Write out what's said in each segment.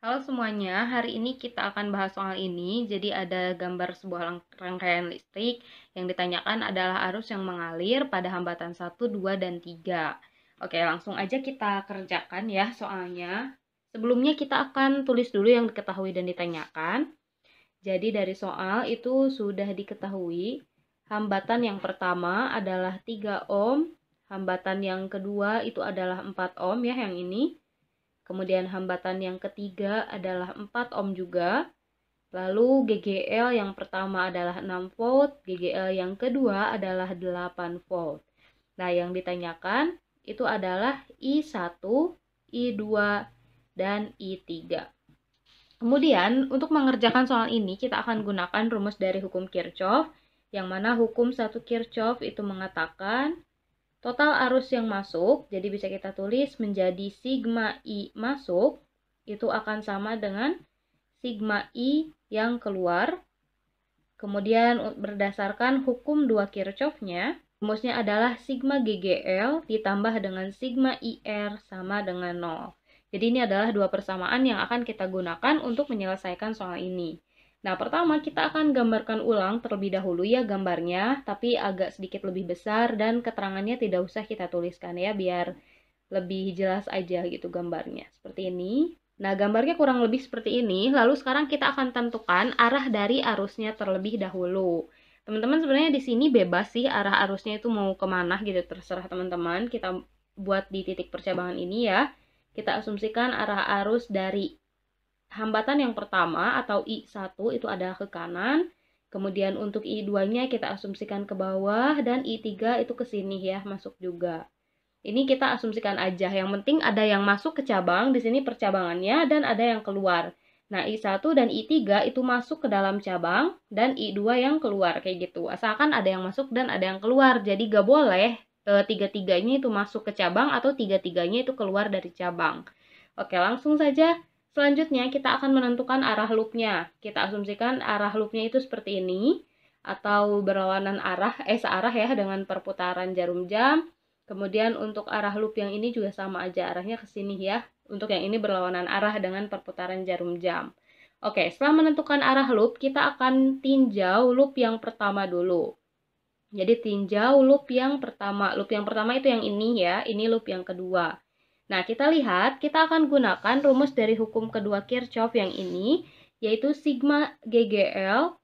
Halo semuanya, hari ini kita akan bahas soal ini. Jadi ada gambar sebuah rangkaian listrik yang ditanyakan adalah arus yang mengalir pada hambatan 1, 2, dan 3. Oke, langsung aja kita kerjakan ya soalnya. Sebelumnya kita akan tulis dulu yang diketahui dan ditanyakan. Jadi dari soal itu sudah diketahui hambatan yang pertama adalah 3 ohm, hambatan yang kedua itu adalah 4 ohm ya yang ini. Kemudian hambatan yang ketiga adalah 4 ohm juga. Lalu GGL yang pertama adalah 6 volt, GGL yang kedua adalah 8 volt. Nah, yang ditanyakan itu adalah I1, I2, dan I3. Kemudian, untuk mengerjakan soal ini, kita akan gunakan rumus dari hukum Kirchhoff, yang mana hukum 1 Kirchhoff itu mengatakan total arus yang masuk, jadi bisa kita tulis menjadi sigma I masuk, itu akan sama dengan sigma I yang keluar. Kemudian berdasarkan hukum 2 Kirchhoff-nya, rumusnya adalah sigma GGL ditambah dengan sigma IR sama dengan 0. Jadi ini adalah dua persamaan yang akan kita gunakan untuk menyelesaikan soal ini. Nah, pertama kita akan gambarkan ulang terlebih dahulu ya gambarnya, tapi agak sedikit lebih besar dan keterangannya tidak usah kita tuliskan ya, biar lebih jelas aja gitu gambarnya. Seperti ini. Nah, gambarnya kurang lebih seperti ini. Lalu sekarang kita akan tentukan arah dari arusnya terlebih dahulu. Teman-teman sebenarnya di sini bebas sih arah arusnya itu mau kemana gitu, terserah teman-teman. Kita buat di titik percabangan ini ya. Kita asumsikan arah arus dari hambatan yang pertama atau I1 itu adalah ke kanan. Kemudian untuk I2-nya kita asumsikan ke bawah dan I3 itu ke sini ya, masuk juga. Ini kita asumsikan aja. Yang penting ada yang masuk ke cabang, di sini percabangannya, dan ada yang keluar. Nah, I1 dan I3 itu masuk ke dalam cabang, dan I2 yang keluar, kayak gitu. Asalkan ada yang masuk dan ada yang keluar. Jadi gak boleh tiga-tiganya itu masuk ke cabang, atau tiga-tiganya itu keluar dari cabang. Oke, langsung saja. Selanjutnya, kita akan menentukan arah loopnya. Kita asumsikan arah loopnya itu seperti ini, atau berlawanan arah, searah ya, dengan perputaran jarum jam. Kemudian untuk arah loop yang ini juga sama aja, arahnya ke sini ya. Untuk yang ini berlawanan arah dengan perputaran jarum jam. Oke, setelah menentukan arah loop, kita akan tinjau loop yang pertama dulu. Jadi tinjau loop yang pertama. Loop yang pertama itu yang ini ya, ini loop yang kedua. Nah, kita lihat, kita akan gunakan rumus dari hukum kedua Kirchhoff yang ini, yaitu sigma GGL,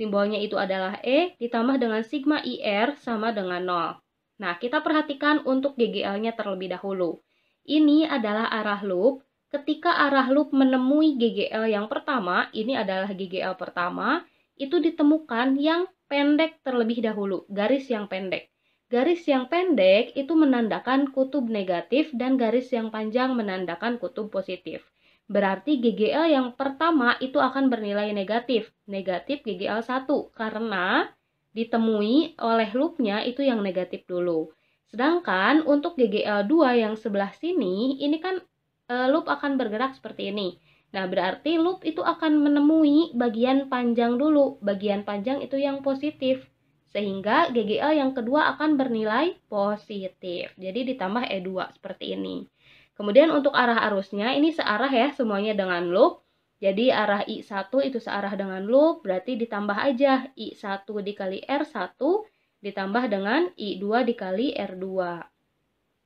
simbolnya itu adalah E, ditambah dengan sigma IR sama dengan 0. Nah, kita perhatikan untuk GGL-nya terlebih dahulu. Ini adalah arah loop. Ketika arah loop menemui GGL yang pertama, ini adalah GGL pertama, itu ditemukan yang pendek terlebih dahulu, garis yang pendek. Garis yang pendek itu menandakan kutub negatif dan garis yang panjang menandakan kutub positif. Berarti GGL yang pertama itu akan bernilai negatif, negatif GGL 1, karena ditemui oleh loopnya itu yang negatif dulu. Sedangkan untuk GGL 2 yang sebelah sini, ini kan loop akan bergerak seperti ini. Nah, berarti loop itu akan menemui bagian panjang dulu. Bagian panjang itu yang positif. Sehingga GGL yang kedua akan bernilai positif. Jadi ditambah E2 seperti ini. Kemudian untuk arah arusnya, ini searah ya semuanya dengan loop. Jadi arah I1 itu searah dengan loop, berarti ditambah aja I1 dikali R1 ditambah dengan I2 dikali R2.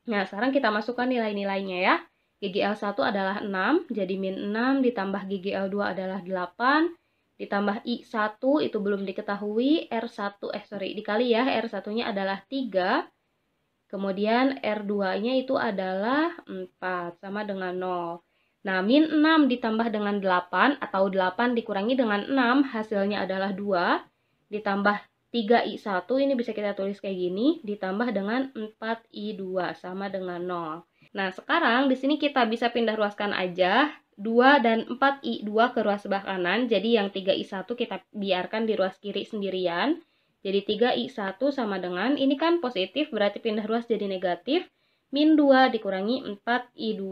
Nah, sekarang kita masukkan nilai-nilainya ya. GGL1 adalah 6, jadi min 6 ditambah GGL2 adalah 8, ditambah I1 itu belum diketahui, dikali ya, R1-nya adalah 3, kemudian R2-nya itu adalah 4, sama dengan 0. Nah, min 6 ditambah dengan 8, atau 8 dikurangi dengan 6, hasilnya adalah 2, ditambah 3I1, ini bisa kita tulis kayak gini, ditambah dengan 4I2, sama dengan 0. Nah, sekarang di sini kita bisa pindah ruaskan aja, 2 dan 4I2 ke ruas sebelah kanan, jadi yang 3I1 kita biarkan di ruas kiri sendirian. Jadi 3I1 sama dengan, ini kan positif, berarti pindah ruas jadi negatif, min 2 dikurangi 4I2.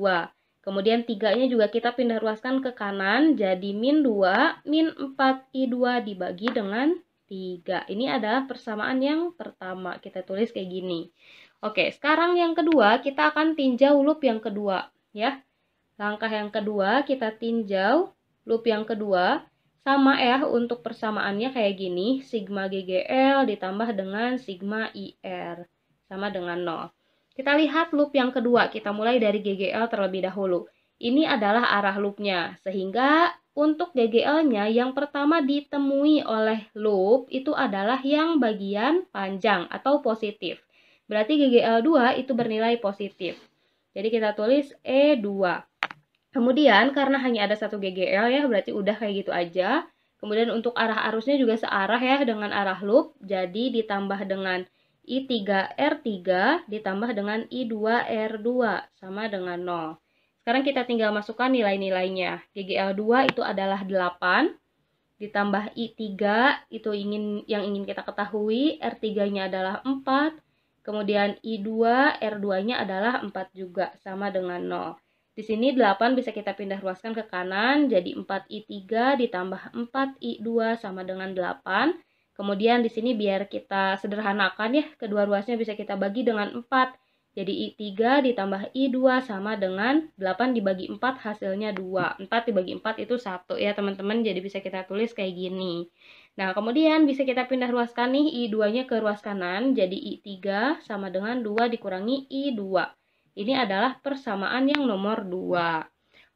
Kemudian 3-nya juga kita pindah ruaskan ke kanan, jadi min 2, min 4I2 dibagi dengan 3. Ini adalah persamaan yang pertama, kita tulis kayak gini. Oke, sekarang yang kedua, kita akan tinjau loop yang kedua, ya. Langkah yang kedua, kita tinjau loop yang kedua. Sama ya, untuk persamaannya kayak gini, sigma GGL ditambah dengan sigma IR, sama dengan 0. Kita lihat loop yang kedua, kita mulai dari GGL terlebih dahulu. Ini adalah arah loopnya, sehingga untuk GGL-nya yang pertama ditemui oleh loop itu adalah yang bagian panjang atau positif. Berarti GGL2 itu bernilai positif. Jadi kita tulis E2. Kemudian karena hanya ada satu GGL ya, berarti udah kayak gitu aja. Kemudian untuk arah arusnya juga searah ya dengan arah loop. Jadi ditambah dengan I3R3 ditambah dengan I2R2 sama dengan 0. Sekarang kita tinggal masukkan nilai-nilainya. GGL2 itu adalah 8 ditambah I3 itu yang ingin kita ketahui, R3-nya adalah 4. Kemudian I2, R2-nya adalah 4 juga sama dengan 0. Di sini 8 bisa kita pindah ruaskan ke kanan, jadi 4I3 ditambah 4I2 sama dengan 8. Kemudian di sini biar kita sederhanakan ya, kedua ruasnya bisa kita bagi dengan 4. Jadi I3 ditambah I2 sama dengan 8 dibagi 4 hasilnya 2. 4 dibagi 4 itu 1 ya teman-teman, jadi bisa kita tulis kayak gini. Nah, kemudian bisa kita pindah ruaskan nih I2-nya ke ruas kanan, jadi I3 sama dengan 2 dikurangi I2. Ini adalah persamaan yang nomor 2.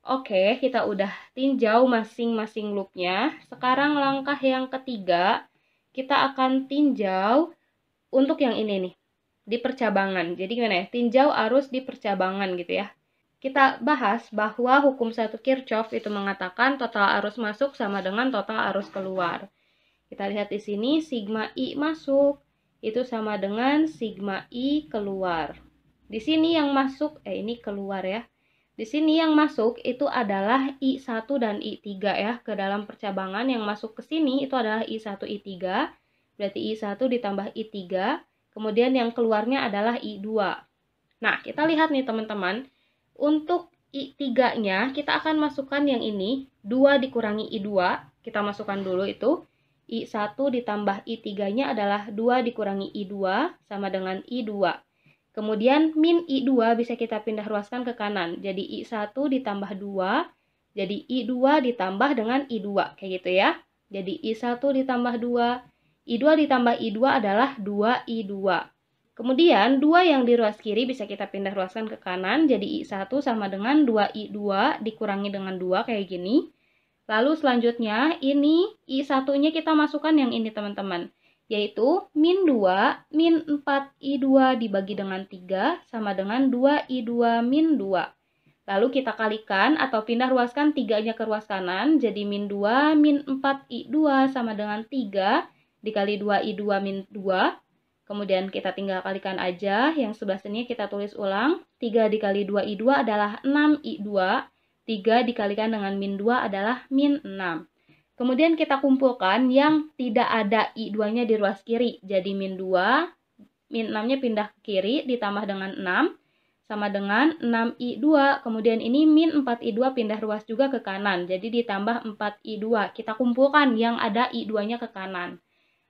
Oke, kita udah tinjau masing-masing loopnya. Sekarang langkah yang ketiga, kita akan tinjau untuk yang ini nih, di percabangan. Jadi gimana ya? Tinjau arus di percabangan gitu ya. Kita bahas bahwa hukum 1 Kirchhoff itu mengatakan total arus masuk sama dengan total arus keluar. Kita lihat di sini sigma I masuk itu sama dengan sigma I keluar. Di sini yang masuk, ini keluar ya. Di sini yang masuk itu adalah I1 dan I3 ya. Ke dalam percabangan yang masuk ke sini itu adalah I1, I3. Berarti I1 ditambah I3. Kemudian yang keluarnya adalah I2. Nah, kita lihat nih teman-teman. Untuk I3-nya kita akan masukkan yang ini. 2 dikurangi I2. Kita masukkan dulu itu. I1 ditambah I3-nya adalah 2 dikurangi I2 sama dengan I2. Kemudian min I2 bisa kita pindah ruaskan ke kanan. Jadi I1 ditambah 2, jadi I2 ditambah dengan I2. Kayak gitu ya. Jadi I1 ditambah 2, I2 ditambah I2 adalah 2I2. Kemudian 2 yang di ruas kiri bisa kita pindah ruaskan ke kanan. Jadi I1 sama dengan 2I2 dikurangi dengan 2 kayak gini. Lalu selanjutnya ini I1-nya kita masukkan yang ini teman-teman. Yaitu min 2 min 4I2 dibagi dengan 3 sama dengan 2I2 min 2. Lalu kita kalikan atau pindah ruaskan 3-nya ke ruas kanan. Jadi min 2 min 4I2 sama dengan 3 dikali 2I2 min 2. Kemudian kita tinggal kalikan aja. Yang sebelah sini kita tulis ulang. 3 dikali 2I2 adalah 6I2. 3 dikalikan dengan min 2 adalah min 6. Kemudian kita kumpulkan yang tidak ada I2-nya di ruas kiri. Jadi min 2, min 6-nya pindah ke kiri ditambah dengan 6 sama dengan 6I2. Kemudian ini min 4I2 pindah ruas juga ke kanan. Jadi ditambah 4I2. Kita kumpulkan yang ada I2-nya ke kanan.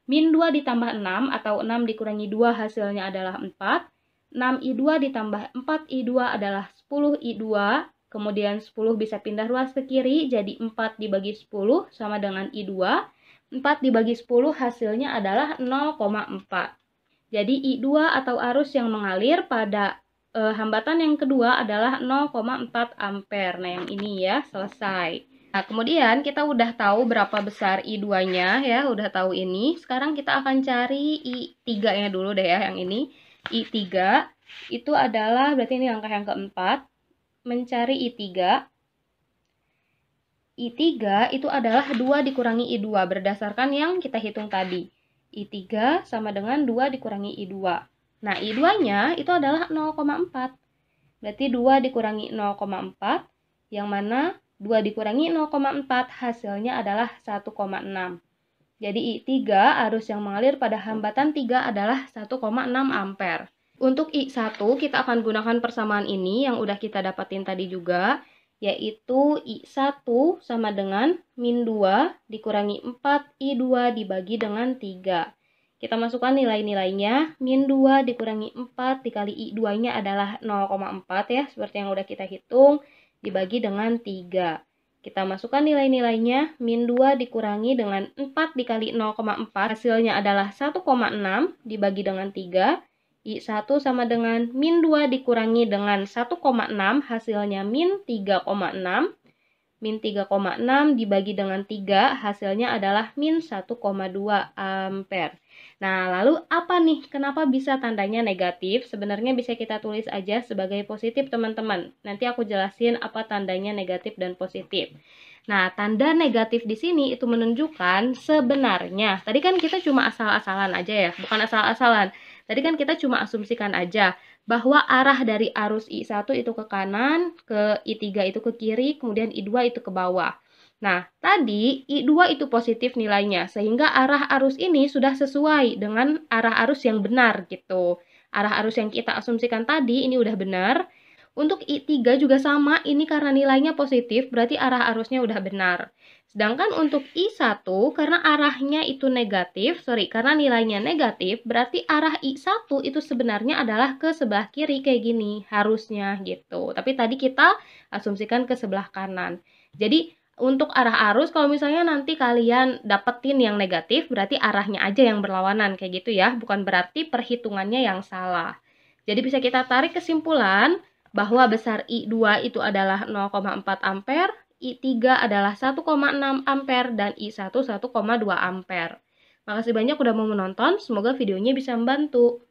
Min 2 ditambah 6 atau 6 dikurangi 2 hasilnya adalah 4. 6I2 ditambah 4I2 adalah 10I2. Kemudian 10 bisa pindah ruas ke kiri, jadi 4 dibagi 10 sama dengan I2. 4 dibagi 10 hasilnya adalah 0,4. Jadi I2 atau arus yang mengalir pada hambatan yang kedua adalah 0,4 ampere. Nah, yang ini ya, selesai. Nah, kemudian kita udah tahu berapa besar I2-nya ya, udah tahu ini. Sekarang kita akan cari I3-nya dulu deh ya, yang ini. I3 itu adalah, berarti ini langkah yang keempat. Mencari I3. I3 itu adalah 2 dikurangi I2 berdasarkan yang kita hitung tadi. I3 sama dengan 2 dikurangi I2. Nah, I2-nya itu adalah 0,4. Berarti 2 dikurangi 0,4, yang mana 2 dikurangi 0,4 hasilnya adalah 1,6. Jadi I3 arus yang mengalir pada hambatan 3 adalah 1,6 ampere. Untuk I1 kita akan gunakan persamaan ini yang udah kita dapatin tadi juga, yaitu I1 sama dengan min 2 dikurangi 4I2 dibagi dengan 3. Kita masukkan nilai-nilainya. Min 2 dikurangi 4 dikali I2-nya adalah 0,4 ya, seperti yang udah kita hitung. dibagi dengan 3. Kita masukkan nilai-nilainya, min 2 dikurangi dengan 4 dikali 0,4, hasilnya adalah 1,6 dibagi dengan 3. I1 sama dengan min 2 dikurangi dengan 1,6, hasilnya min 3,6. Min 3,6 dibagi dengan 3, hasilnya adalah min 1,2 ampere. Nah, lalu apa nih? Kenapa bisa tandanya negatif? Sebenarnya bisa kita tulis aja sebagai positif, teman-teman. Nanti aku jelasin apa tandanya negatif dan positif. Nah, tanda negatif di sini itu menunjukkan sebenarnya. Tadi kan kita cuma asal-asalan aja ya, bukan asal-asalan. Tadi kan kita cuma asumsikan aja bahwa arah dari arus I1 itu ke kanan, ke I3 itu ke kiri, kemudian I2 itu ke bawah. Nah, tadi I2 itu positif nilainya, sehingga arah arus ini sudah sesuai dengan arah arus yang benar gitu. Arah arus yang kita asumsikan tadi ini udah benar. Untuk I3 juga sama, ini karena nilainya positif, berarti arah arusnya udah benar. Sedangkan untuk I1, karena arahnya itu negatif, karena nilainya negatif, berarti arah I1 itu sebenarnya adalah ke sebelah kiri kayak gini, harusnya gitu. Tapi tadi kita asumsikan ke sebelah kanan. Jadi, untuk arah arus, kalau misalnya nanti kalian dapetin yang negatif, berarti arahnya aja yang berlawanan, kayak gitu ya. Bukan berarti perhitungannya yang salah. Jadi bisa kita tarik kesimpulan bahwa besar I2 itu adalah 0,4 ampere, I3 adalah 1,6 ampere, dan I1 1,2 ampere. Makasih banyak udah mau menonton, semoga videonya bisa membantu.